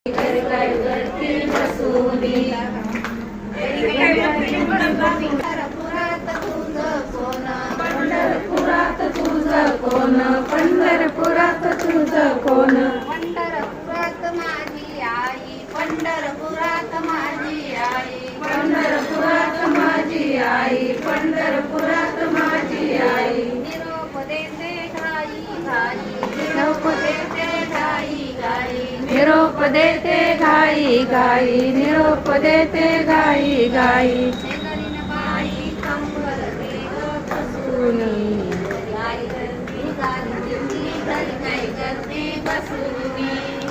करती बसुनी पंढरपुरात तुझं कोण पंढरपुरात तुझं कोण पंढरपुरात तुझं कोण पंढरपुरात माझी आई पंढरपुरात माझी आई पंढरपुरात माझी आई पंढरपुरात माझी आई निरोप देते घाई घाई निरोप देते घाई घाई निरोप देते घाई घाई निरोप देते घाई घाई शेजारीन बाई कंबर देव बसुनी काय करते काय करते बसुनी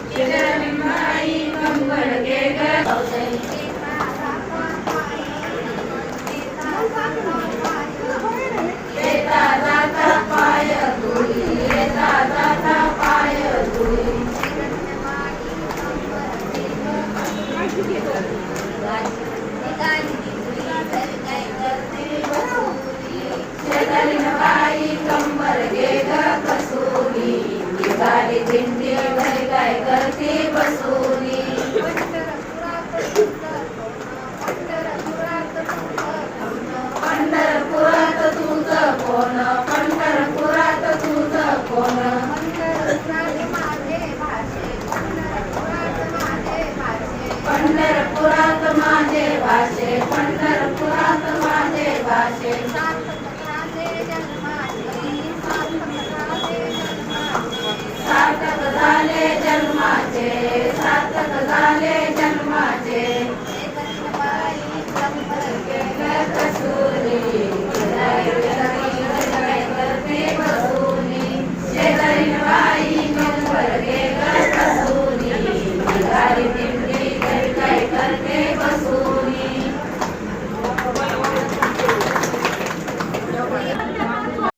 शेजारीन बाई कंबर देव येता जाता पाय धुई येता जाता पाय धुई गाई